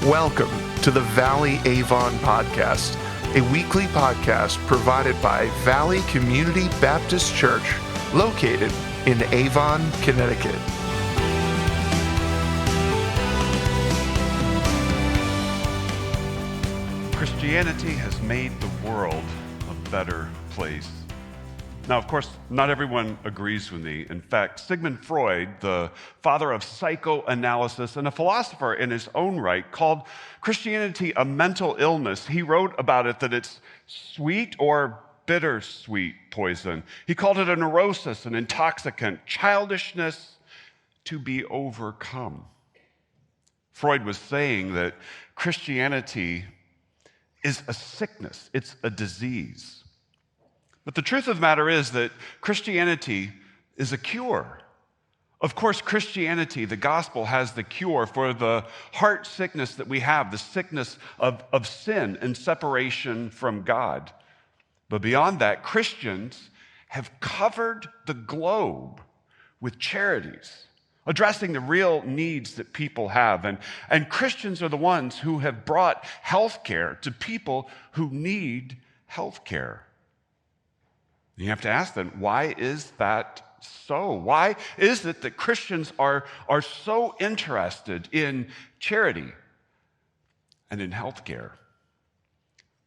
Welcome to the Valley Avon Podcast, a weekly podcast provided by Valley Community Baptist Church, located in Avon, Connecticut. Christianity has made the world a better place. Now, of course, not everyone agrees with me. In fact, Sigmund Freud, the father of psychoanalysis and a philosopher in his own right, called Christianity a mental illness. He wrote about it that it's sweet or bittersweet poison. He called it a neurosis, an intoxicant, childishness to be overcome. Freud was saying that Christianity is a sickness, it's a disease. But the truth of the matter is that Christianity is a cure. Of course, Christianity, the gospel, has the cure for the heart sickness that we have, the sickness of sin and separation from God. But beyond that, Christians have covered the globe with charities, addressing the real needs that people have. And Christians are the ones who have brought health care to people who need health care. You have to ask them, why is that so? Why is it that Christians are so interested in charity and in health care?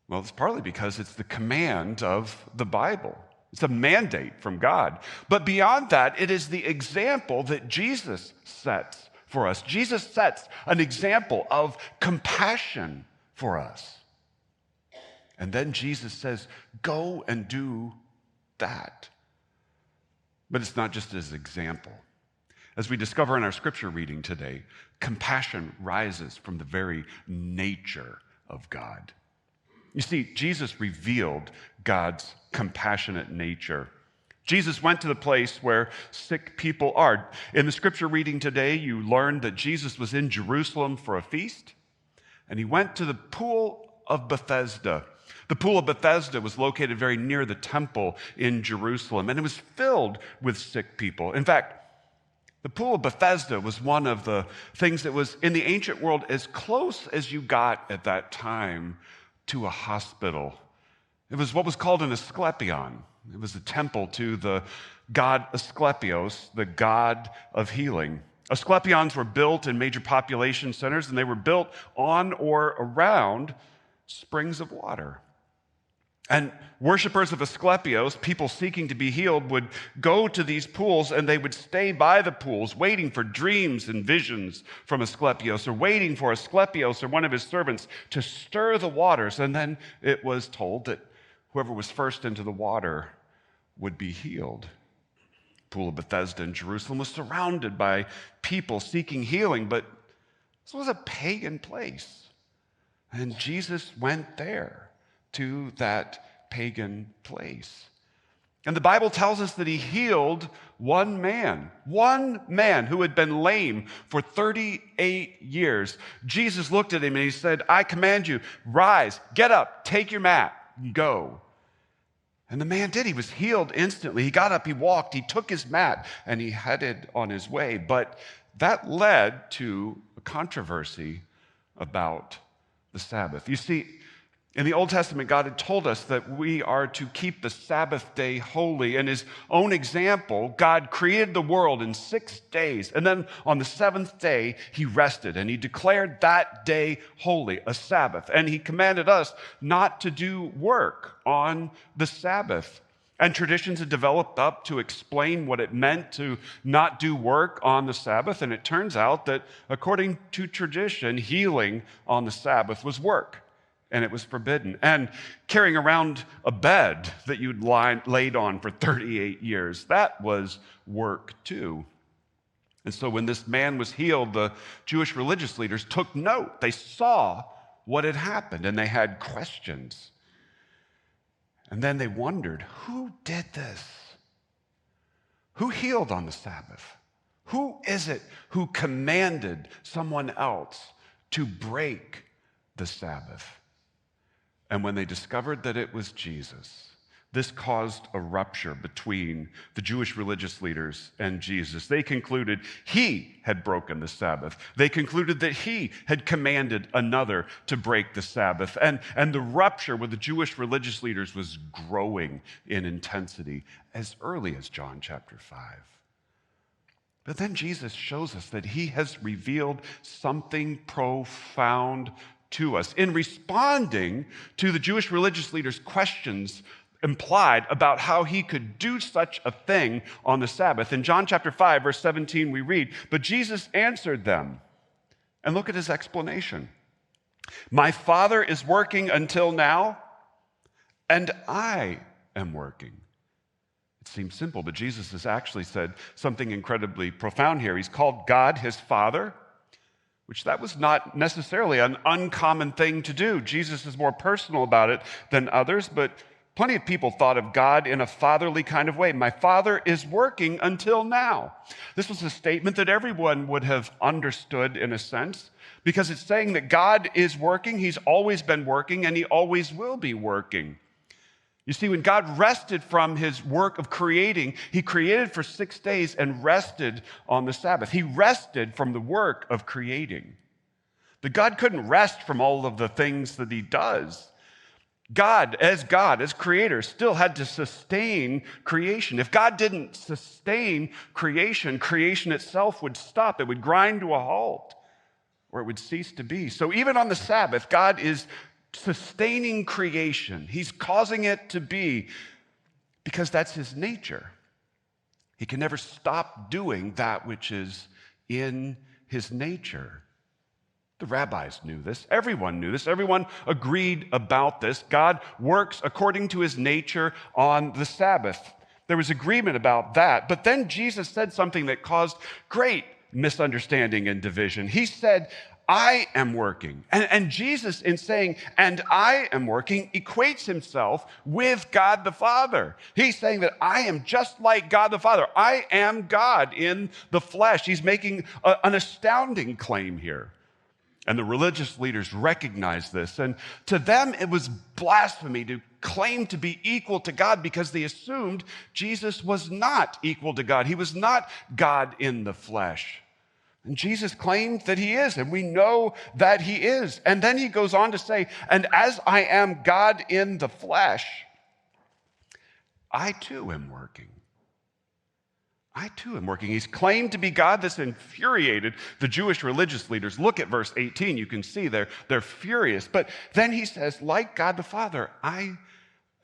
Well, it's partly because it's the command of the Bible. It's a mandate from God. But beyond that, it is the example that Jesus sets for us. Jesus sets an example of compassion for us. And then Jesus says, go and do that. But it's not just as example. As we discover in our scripture reading today, compassion rises from the very nature of God. You see, Jesus revealed God's compassionate nature. Jesus went to the place where sick people are. In the scripture reading today, you learned that Jesus was in Jerusalem for a feast, and he went to the pool of Bethesda. The pool of Bethesda was located very near the temple in Jerusalem, and it was filled with sick people. In fact, the pool of Bethesda was one of the things that was in the ancient world as close as you got at that time to a hospital. It was what was called an Asclepion. It was a temple to the god Asclepios, the god of healing. Asclepions were built in major population centers, and they were built on or around springs of water. And worshipers of Asclepios, people seeking to be healed, would go to these pools and they would stay by the pools waiting for dreams and visions from Asclepios, or waiting for Asclepios or one of his servants to stir the waters. And then it was told that whoever was first into the water would be healed. The pool of Bethesda in Jerusalem was surrounded by people seeking healing, but this was a pagan place. And Jesus went there to that pagan place. And the Bible tells us that he healed one man who had been lame for 38 years. Jesus looked at him and he said, I command you, rise, get up, take your mat, and go. And the man did. He was healed instantly. He got up, he walked, he took his mat, and he headed on his way. But that led to a controversy about the Sabbath. You see, in the Old Testament, God had told us that we are to keep the Sabbath day holy. In his own example, God created the world in 6 days. And then on the seventh day, he rested. And he declared that day holy, a Sabbath. And he commanded us not to do work on the Sabbath. And traditions had developed up to explain what it meant to not do work on the Sabbath. And it turns out that according to tradition, healing on the Sabbath was work. And it was forbidden. And carrying around a bed that you'd laid on for 38 years, that was work too. And so when this man was healed, the Jewish religious leaders took note. They saw what had happened and they had questions. And then they wondered, who did this? Who healed on the Sabbath? Who is it who commanded someone else to break the Sabbath? And when they discovered that it was Jesus, this caused a rupture between the Jewish religious leaders and Jesus. They concluded he had broken the Sabbath. They concluded that he had commanded another to break the Sabbath. And the rupture with the Jewish religious leaders was growing in intensity as early as John chapter 5. But then Jesus shows us that he has revealed something profound to us. In responding to the Jewish religious leaders' questions implied about how he could do such a thing on the Sabbath. In John chapter 5, verse 17, we read, "But Jesus answered them," and look at his explanation. "My Father is working until now, and I am working." It seems simple, but Jesus has actually said something incredibly profound here. He's called God his Father, which that was not necessarily an uncommon thing to do. Jesus is more personal about it than others, but plenty of people thought of God in a fatherly kind of way. My Father is working until now. This was a statement that everyone would have understood in a sense, because it's saying that God is working, he's always been working, and he always will be working. You see, when God rested from his work of creating, he created for 6 days and rested on the Sabbath. He rested from the work of creating. But God couldn't rest from all of the things that he does. God, as creator, still had to sustain creation. If God didn't sustain creation, creation itself would stop. It would grind to a halt, or it would cease to be. So even on the Sabbath, God is sustaining creation. He's causing it to be because that's his nature. He can never stop doing that which is in his nature. The rabbis knew this. Everyone knew this. Everyone agreed about this. God works according to his nature on the Sabbath. There was agreement about that. But then Jesus said something that caused great misunderstanding and division. He said, I am working. And Jesus, in saying, and I am working, equates himself with God the Father. He's saying that I am just like God the Father. I am God in the flesh. He's making an astounding claim here. And the religious leaders recognized this. And to them, it was blasphemy to claim to be equal to God because they assumed Jesus was not equal to God. He was not God in the flesh. And Jesus claimed that he is, and we know that he is. And then he goes on to say, and as I am God in the flesh, I too am working. I too am working. He's claimed to be God. This infuriated the Jewish religious leaders. Look at verse 18. You can see they're furious. But then he says, like God the Father, I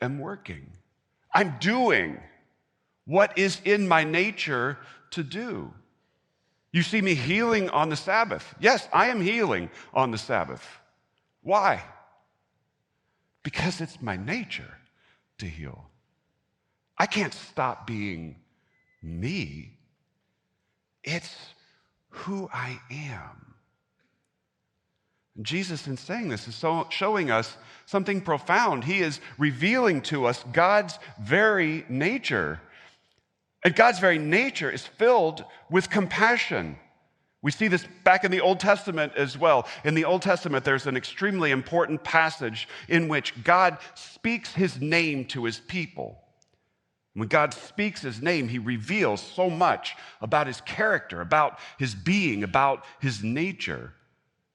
am working. I'm doing what is in my nature to do. You see me healing on the Sabbath. Yes, I am healing on the Sabbath. Why? Because it's my nature to heal. I can't stop being me. It's who I am. And Jesus, in saying this, is showing us something profound. He is revealing to us God's very nature. And God's very nature is filled with compassion. We see this back in the Old Testament as well. In the Old Testament, there's an extremely important passage in which God speaks his name to his people. When God speaks his name, he reveals so much about his character, about his being, about his nature.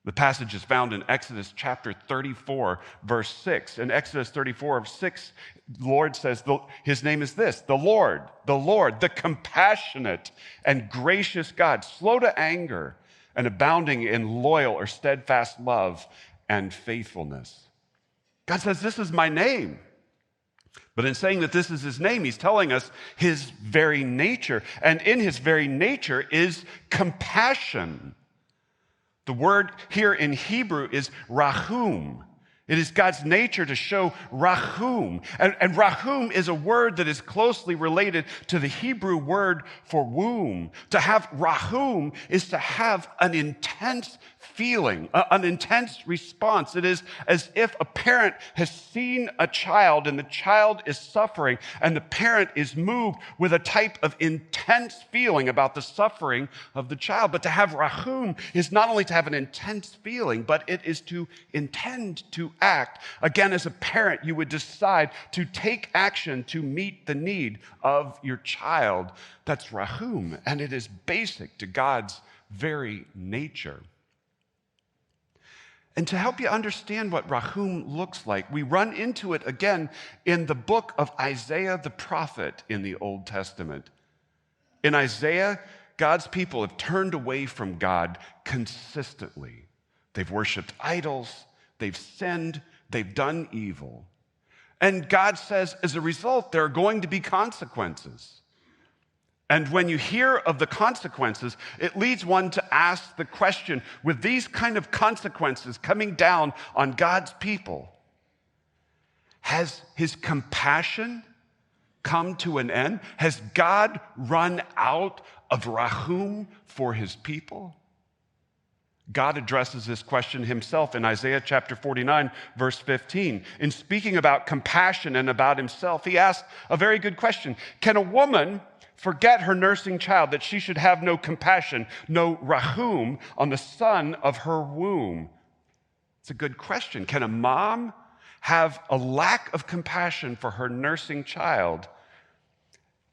The passage is found in Exodus chapter 34, verse 6. In Exodus 34, 6, the Lord says, his name is this, the Lord, the compassionate and gracious God, slow to anger and abounding in loyal or steadfast love and faithfulness. God says, this is my name. But in saying that this is his name, he's telling us his very nature. And in his very nature is compassion. The word here in Hebrew is rahum. It is God's nature to show rahum. And rahum is a word that is closely related to the Hebrew word for womb. To have rahum is to have an intense feeling, an intense response. It is as if a parent has seen a child and the child is suffering and the parent is moved with a type of intense feeling about the suffering of the child. But to have rahum is not only to have an intense feeling, but it is to intend to act. Again, as a parent, you would decide to take action to meet the need of your child. That's rahum, and it is basic to God's very nature. And to help you understand what rahum looks like, we run into it again in the book of Isaiah the prophet in the Old Testament. In Isaiah, God's people have turned away from God consistently. They've worshiped idols, they've sinned, they've done evil. And God says, as a result, there are going to be consequences. And when you hear of the consequences, it leads one to ask the question, with these kind of consequences coming down on God's people, has his compassion come to an end? Has God run out of rahum for his people? God addresses this question himself in Isaiah chapter 49, verse 15. In speaking about compassion and about himself, he asks a very good question. Can a woman forget her nursing child, that she should have no compassion, no rahum on the son of her womb? It's a good question. Can a mom have a lack of compassion for her nursing child?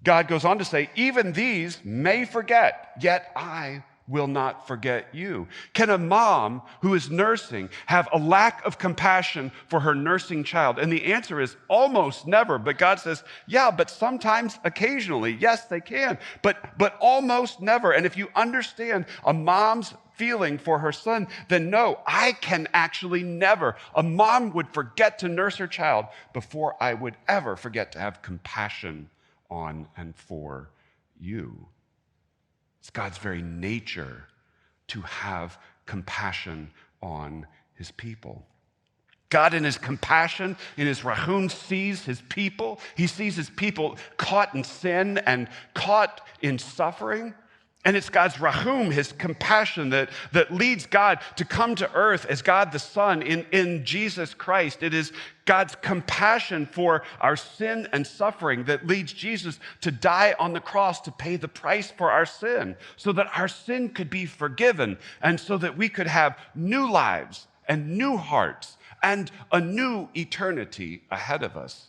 God goes on to say, even these may forget, yet I will not forget you. Can a mom who is nursing have a lack of compassion for her nursing child? And the answer is almost never. But God says, yeah, but sometimes, occasionally, yes, they can, but almost never. And if you understand a mom's feeling for her son, then no, I can actually never. A mom would forget to nurse her child before I would ever forget to have compassion on and for you. It's God's very nature to have compassion on his people. God, in his compassion, in his rahum, sees his people. He sees his people caught in sin and caught in suffering. And it's God's rahum, his compassion, that leads God to come to earth as God the Son in Jesus Christ. It is God's compassion for our sin and suffering that leads Jesus to die on the cross to pay the price for our sin, so that our sin could be forgiven and so that we could have new lives and new hearts and a new eternity ahead of us.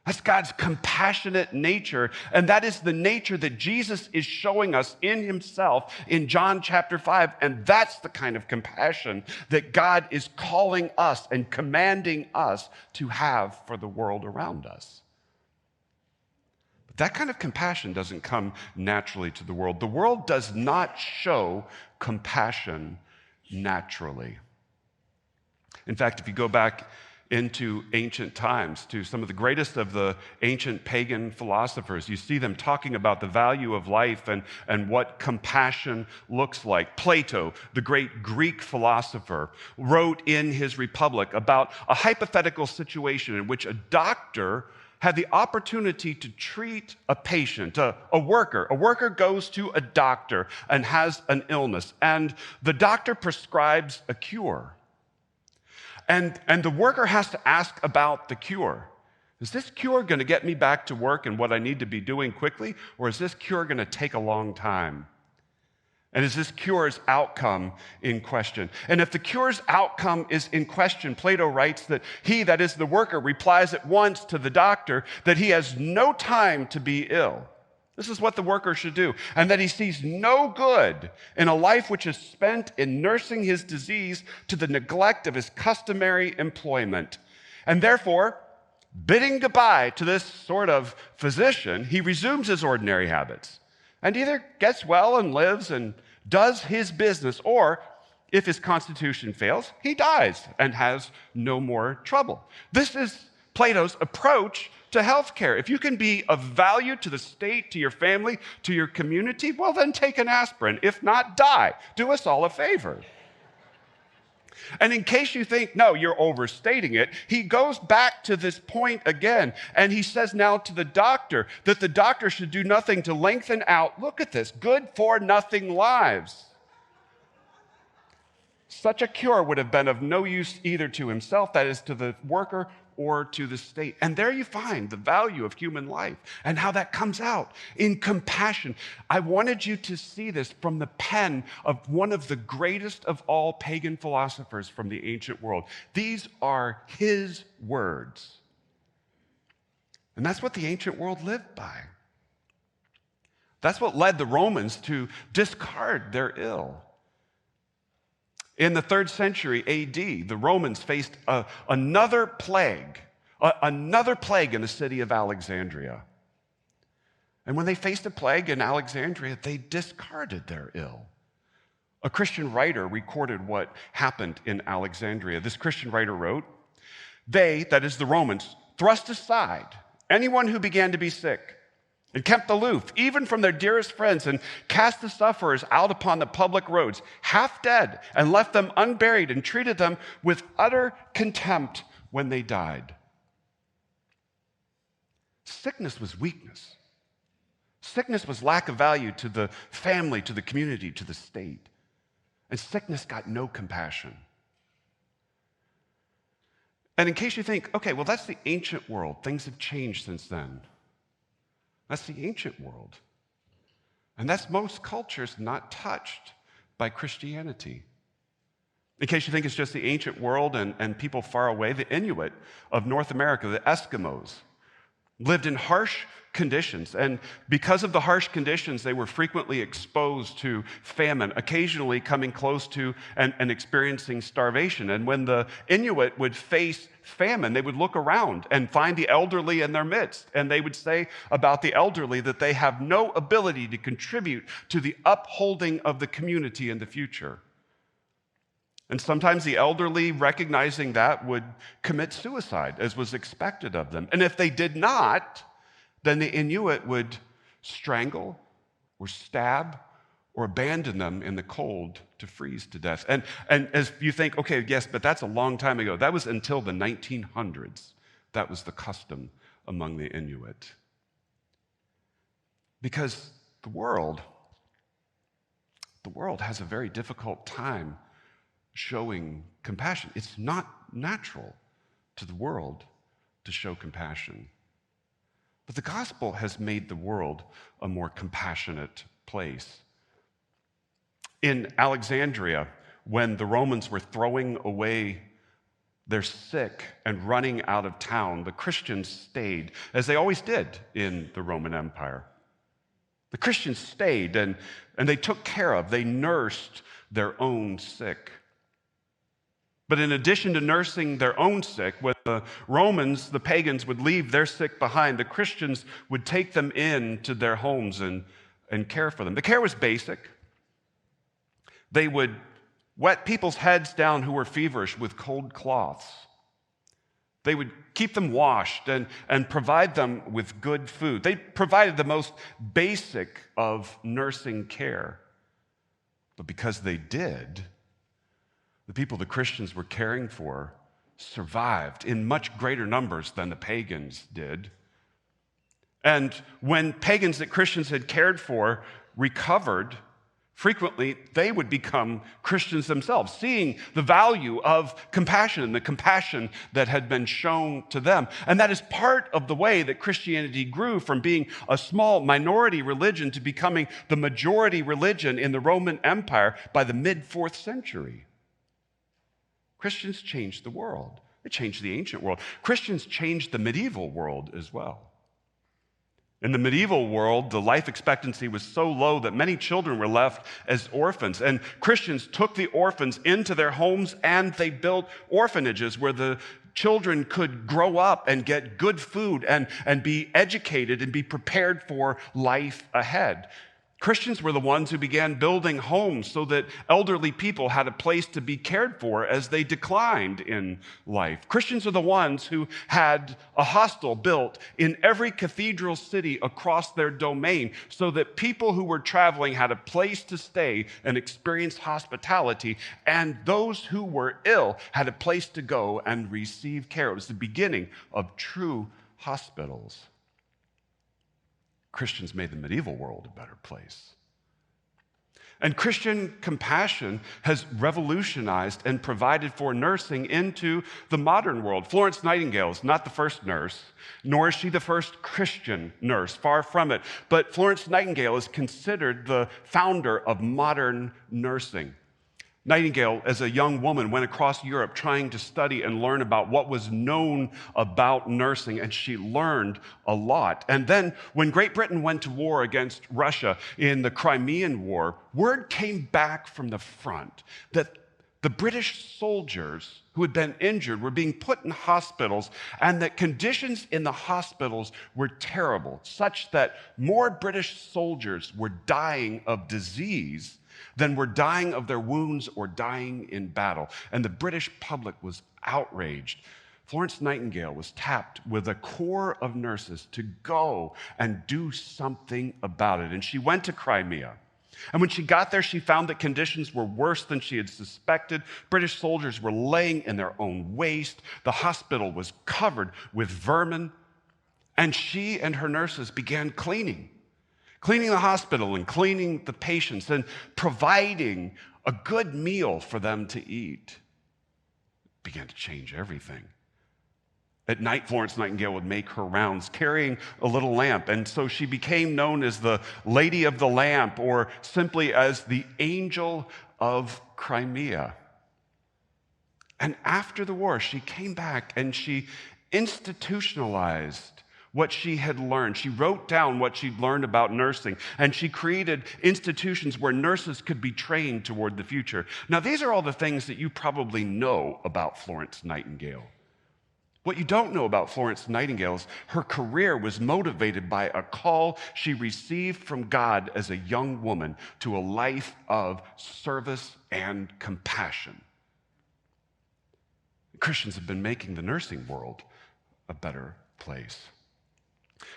That's God's compassionate nature, and that is the nature that Jesus is showing us in himself in John chapter 5, and that's the kind of compassion that God is calling us and commanding us to have for the world around us. But that kind of compassion doesn't come naturally to the world. The world does not show compassion naturally. In fact, if you go back into ancient times, to some of the greatest of the ancient pagan philosophers, you see them talking about the value of life and what compassion looks like. Plato, the great Greek philosopher, wrote in his Republic about a hypothetical situation in which a doctor had the opportunity to treat a patient, a worker. A worker goes to a doctor and has an illness, and the doctor prescribes a cure. And the worker has to ask about the cure. Is this cure going to get me back to work and what I need to be doing quickly? Or is this cure going to take a long time? And is this cure's outcome in question? And if the cure's outcome is in question, Plato writes that he, that is the worker, replies at once to the doctor that he has no time to be ill. This is what the worker should do. And that he sees no good in a life which is spent in nursing his disease to the neglect of his customary employment. And therefore, bidding goodbye to this sort of physician, he resumes his ordinary habits and either gets well and lives and does his business, or if his constitution fails, he dies and has no more trouble. This is Plato's approach to healthcare. If you can be of value to the state, to your family, to your community, well, then take an aspirin. If not, die. Do us all a favor. And in case you think, no, you're overstating it, he goes back to this point again, and he says now to the doctor that the doctor should do nothing to lengthen out, look at this, good-for-nothing lives. Such a cure would have been of no use either to himself, that is, to the worker, or to the state. And there you find the value of human life and how that comes out in compassion. I wanted you to see this from the pen of one of the greatest of all pagan philosophers from the ancient world. These are his words. And that's what the ancient world lived by. That's what led the Romans to discard their ill. In the 3rd century AD, the Romans faced another plague in the city of Alexandria. And when they faced a plague in Alexandria, they discarded their ill. A Christian writer recorded what happened in Alexandria. This Christian writer wrote, "They, that is the Romans, thrust aside anyone who began to be sick, and kept aloof, even from their dearest friends, and cast the sufferers out upon the public roads, half dead, and left them unburied, and treated them with utter contempt when they died." Sickness was weakness. Sickness was lack of value to the family, to the community, to the state. And sickness got no compassion. And in case you think, okay, well, that's the ancient world. Things have changed since then. That's the ancient world. And that's most cultures not touched by Christianity. In case you think it's just the ancient world and people far away, the Inuit of North America, the Eskimos, lived in harsh conditions. And because of the harsh conditions, they were frequently exposed to famine, occasionally coming close to and experiencing starvation. And when the Inuit would face famine, they would look around and find the elderly in their midst. And they would say about the elderly that they have no ability to contribute to the upholding of the community in the future. And sometimes the elderly, recognizing that, would commit suicide, as was expected of them. And if they did not, then the Inuit would strangle or stab or abandon them in the cold to freeze to death. And as you think, okay, yes, but that's a long time ago. That was until the 1900s. That was the custom among the Inuit. Because the world has a very difficult time showing compassion. It's not natural to the world to show compassion. But the gospel has made the world a more compassionate place. In Alexandria, when the Romans were throwing away their sick and running out of town, the Christians stayed, as they always did in the Roman Empire. The Christians stayed and they took care of, they nursed their own sick. But in addition to nursing their own sick, when the Romans, the pagans, would leave their sick behind, the Christians would take them into their homes and care for them. The care was basic. They would wet people's heads down who were feverish with cold cloths. They would keep them washed and provide them with good food. They provided the most basic of nursing care. But because they did, the people the Christians were caring for survived in much greater numbers than the pagans did. And when pagans that Christians had cared for recovered, frequently they would become Christians themselves, seeing the value of compassion and the compassion that had been shown to them. And that is part of the way that Christianity grew from being a small minority religion to becoming the majority religion in the Roman Empire by the mid-4th century. Christians changed the world. They changed the ancient world. Christians changed the medieval world as well. In the medieval world, the life expectancy was so low that many children were left as orphans. And Christians took the orphans into their homes and they built orphanages where the children could grow up and get good food and be educated and be prepared for life ahead. Christians were the ones who began building homes so that elderly people had a place to be cared for as they declined in life. Christians are the ones who had a hostel built in every cathedral city across their domain so that people who were traveling had a place to stay and experience hospitality, and those who were ill had a place to go and receive care. It was the beginning of true hospitals. Christians made the medieval world a better place. And Christian compassion has revolutionized and provided for nursing into the modern world. Florence Nightingale is not the first nurse, nor is she the first Christian nurse, far from it. But Florence Nightingale is considered the founder of modern nursing. Nightingale, as a young woman, went across Europe trying to study and learn about what was known about nursing, and she learned a lot. And then, when Great Britain went to war against Russia in the Crimean War, word came back from the front that the British soldiers who had been injured were being put in hospitals, and that conditions in the hospitals were terrible, such that more British soldiers were dying of disease than were dying of their wounds or dying in battle. And the British public was outraged. Florence Nightingale was tapped with a corps of nurses to go and do something about it. And she went to Crimea. And when she got there, she found that conditions were worse than she had suspected. British soldiers were laying in their own waste. The hospital was covered with vermin. And she and her nurses began cleaning the hospital and cleaning the patients and providing a good meal for them to eat. It began to change everything. At night, Florence Nightingale would make her rounds carrying a little lamp, and so she became known as the Lady of the Lamp, or simply as the Angel of Crimea. And after the war, she came back and she institutionalized what she had learned. She wrote down what she'd learned about nursing, and she created institutions where nurses could be trained toward the future. Now, these are all the things that you probably know about Florence Nightingale. What you don't know about Florence Nightingale is her career was motivated by a call she received from God as a young woman to a life of service and compassion. Christians have been making the nursing world a better place.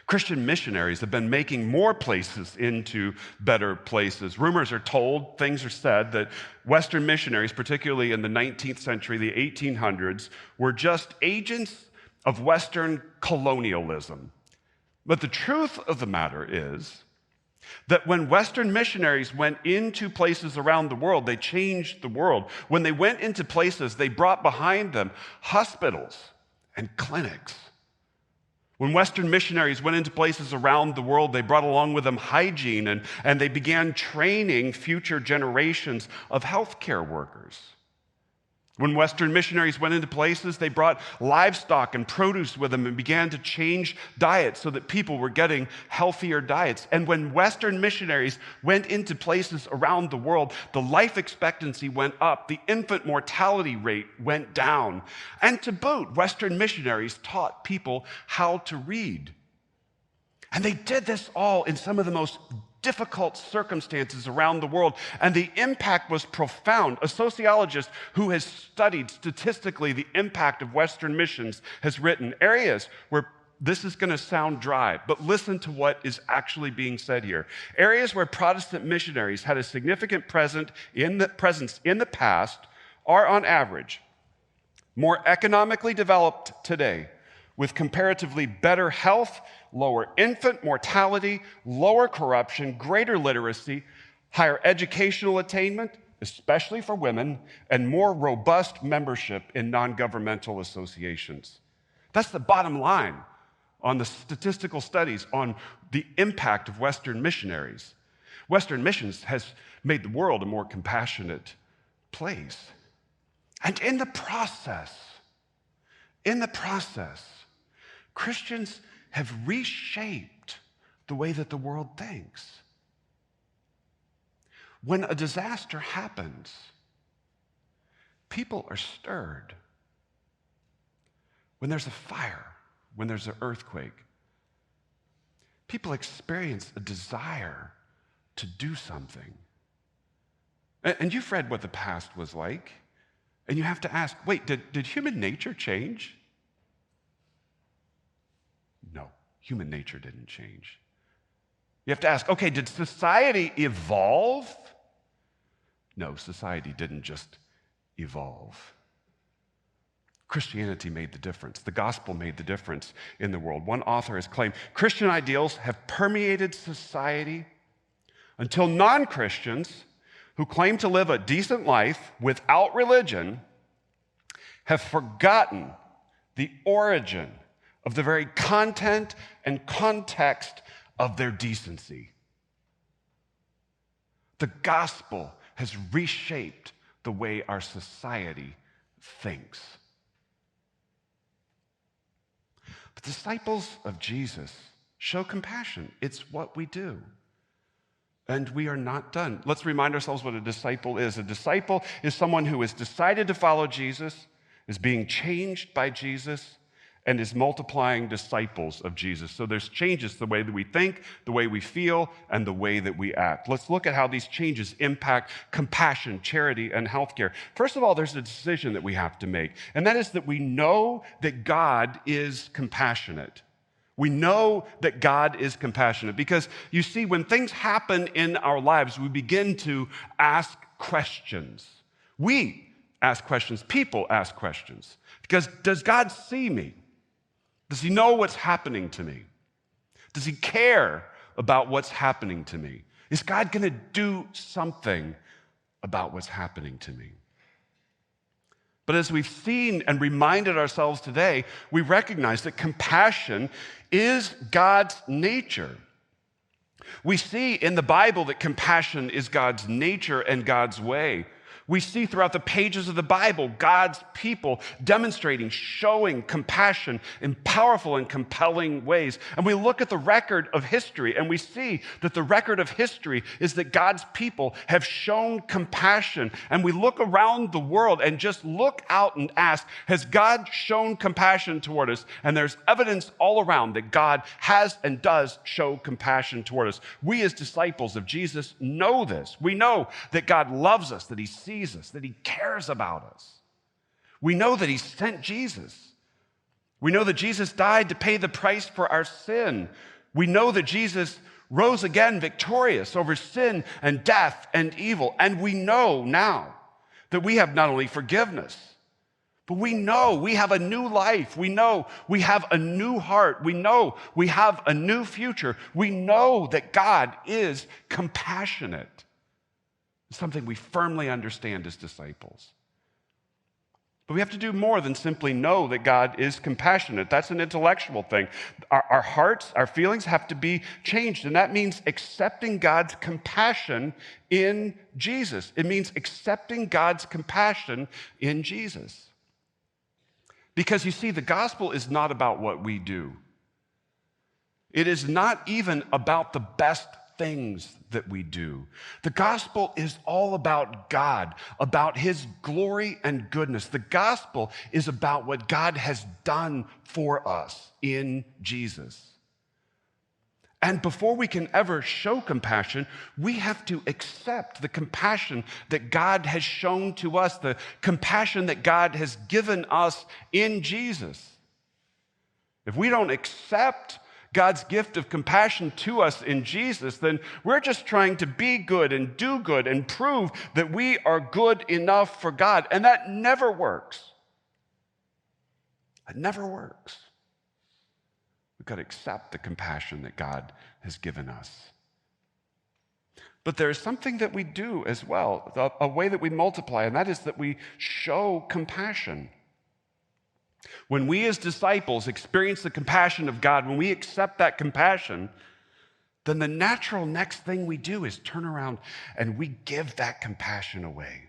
Christian missionaries have been making more places into better places. Rumors are told, things are said, that Western missionaries, particularly in the 19th century, the 1800s, were just agents of Western colonialism. But the truth of the matter is that when Western missionaries went into places around the world, they changed the world. When they went into places, they brought behind them hospitals and clinics. When Western missionaries went into places around the world, they brought along with them hygiene, and they began training future generations of healthcare workers. When Western missionaries went into places, they brought livestock and produce with them and began to change diets so that people were getting healthier diets. And when Western missionaries went into places around the world, the life expectancy went up, the infant mortality rate went down. And to boot, Western missionaries taught people how to read. And they did this all in some of the most difficult circumstances around the world, and the impact was profound. A sociologist who has studied statistically the impact of Western missions has written, areas where, this is going to sound dry, but listen to what is actually being said here. Areas where Protestant missionaries had a significant presence in the past are, on average, more economically developed today, with comparatively better health, lower infant mortality, lower corruption, greater literacy, higher educational attainment, especially for women, and more robust membership in non-governmental associations. That's the bottom line on the statistical studies on the impact of Western missionaries. Western missions has made the world a more compassionate place. And in the process, Christians have reshaped the way that the world thinks. When a disaster happens, people are stirred. When there's a fire, when there's an earthquake, people experience a desire to do something. And you've read what the past was like, and you have to ask, wait, did human nature change? No, human nature didn't change. You have to ask, okay, did society evolve? No, society didn't just evolve. Christianity made the difference. The gospel made the difference in the world. One author has claimed Christian ideals have permeated society until non-Christians who claim to live a decent life without religion have forgotten the origin of the very content and context of their decency. The gospel has reshaped the way our society thinks. But disciples of Jesus show compassion. It's what we do. And we are not done. Let's remind ourselves what a disciple is. A disciple is someone who has decided to follow Jesus, is being changed by Jesus, and is multiplying disciples of Jesus. So there's changes the way that we think, the way we feel, and the way that we act. Let's look at how these changes impact compassion, charity, and healthcare. First of all, there's a decision that we have to make, and that is that we know that God is compassionate. We know that God is compassionate because, you see, when things happen in our lives, we begin to ask questions. We ask questions. People ask questions. Because does God see me? Does he know what's happening to me? Does he care about what's happening to me? Is God going to do something about what's happening to me? But as we've seen and reminded ourselves today, we recognize that compassion is God's nature. We see in the Bible that compassion is God's nature and God's way. We see throughout the pages of the Bible God's people demonstrating, showing compassion in powerful and compelling ways. And we look at the record of history and we see that the record of history is that God's people have shown compassion. And we look around the world and just look out and ask, has God shown compassion toward us? And there's evidence all around that God has and does show compassion toward us. We as disciples of Jesus know this. We know that God loves us, that he sees us, that he cares about us. We know that he sent Jesus. We know that Jesus died to pay the price for our sin. We know that Jesus rose again victorious over sin and death and evil. And we know now that we have not only forgiveness, but we know we have a new life. We know we have a new heart. We know we have a new future. We know that God is compassionate. It's something we firmly understand as disciples. But we have to do more than simply know that God is compassionate. That's an intellectual thing. Our hearts, our feelings have to be changed, and that means accepting God's compassion in Jesus. It means accepting God's compassion in Jesus. Because you see, the gospel is not about what we do. It is not even about the best things that we do. The gospel is all about God, about his glory and goodness. The gospel is about what God has done for us in Jesus. And before we can ever show compassion, we have to accept the compassion that God has shown to us, the compassion that God has given us in Jesus. If we don't accept God's gift of compassion to us in Jesus, then we're just trying to be good and do good and prove that we are good enough for God. And that never works. It never works. We've got to accept the compassion that God has given us. But there's something that we do as well, a way that we multiply, and that is that we show compassion. When we as disciples experience the compassion of God, when we accept that compassion, then the natural next thing we do is turn around and we give that compassion away.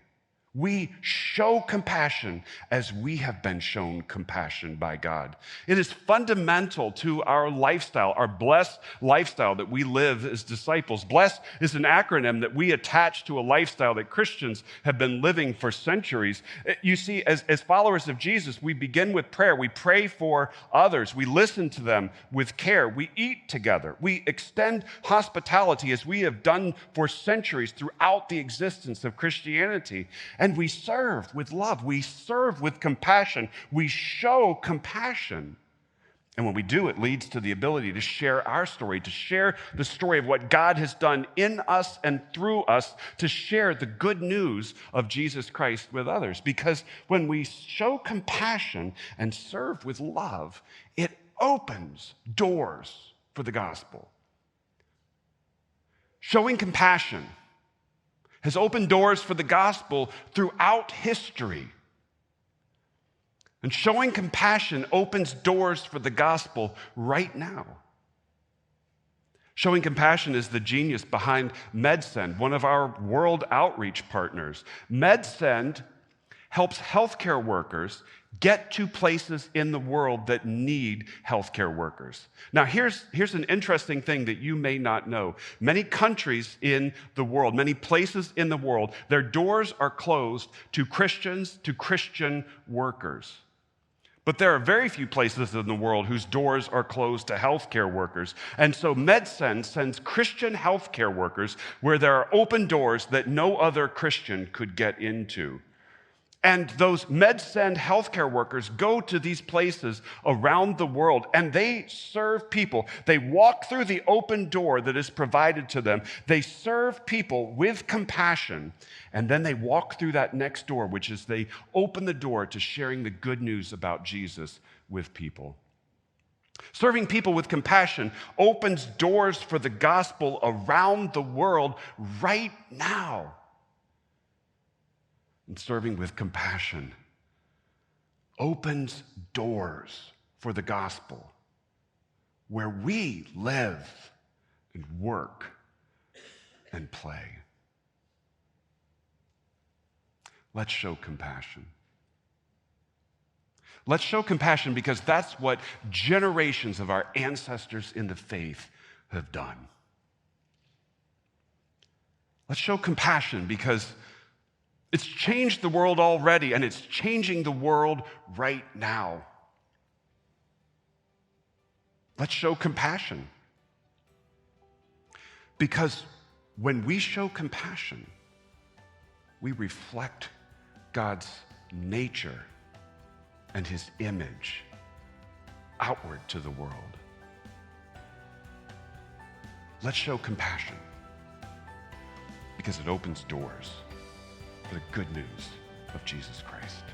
We show compassion as we have been shown compassion by God. It is fundamental to our lifestyle, our blessed lifestyle that we live as disciples. Blessed is an acronym that we attach to a lifestyle that Christians have been living for centuries. You see, as followers of Jesus, we begin with prayer. We pray for others. We listen to them with care. We eat together. We extend hospitality as we have done for centuries throughout the existence of Christianity. And we serve with love. We serve with compassion. We show compassion. And when we do, it leads to the ability to share our story, to share the story of what God has done in us and through us, to share the good news of Jesus Christ with others. Because when we show compassion and serve with love, it opens doors for the gospel. Showing compassion has opened doors for the gospel throughout history. And showing compassion opens doors for the gospel right now. Showing compassion is the genius behind MedSend, one of our world outreach partners. MedSend helps healthcare workers get to places in the world that need healthcare workers. Now, here's an interesting thing that you may not know. Many countries in the world, many places in the world, their doors are closed to Christians, to Christian workers. But there are very few places in the world whose doors are closed to healthcare workers. And so MedSend sends Christian healthcare workers where there are open doors that no other Christian could get into. And those MedSend healthcare workers go to these places around the world and they serve people. They walk through the open door that is provided to them. They serve people with compassion. And then they walk through that next door, which is they open the door to sharing the good news about Jesus with people. Serving people with compassion opens doors for the gospel around the world right now. And serving with compassion opens doors for the gospel where we live and work and play. Let's show compassion. Let's show compassion because that's what generations of our ancestors in the faith have done. Let's show compassion because it's changed the world already, and it's changing the world right now. Let's show compassion. Because when we show compassion, we reflect God's nature and his image outward to the world. Let's show compassion because it opens doors for the good news of Jesus Christ.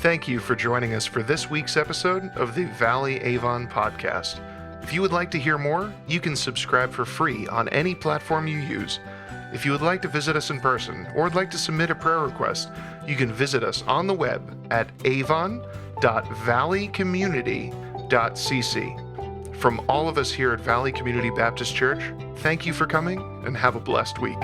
Thank you for joining us for this week's episode of the Valley Avon podcast. If you would like to hear more, you can subscribe for free on any platform you use. If you would like to visit us in person or would like to submit a prayer request, you can visit us on the web at avon.valleycommunity.cc. From all of us here at Valley Community Baptist Church, thank you for coming and have a blessed week.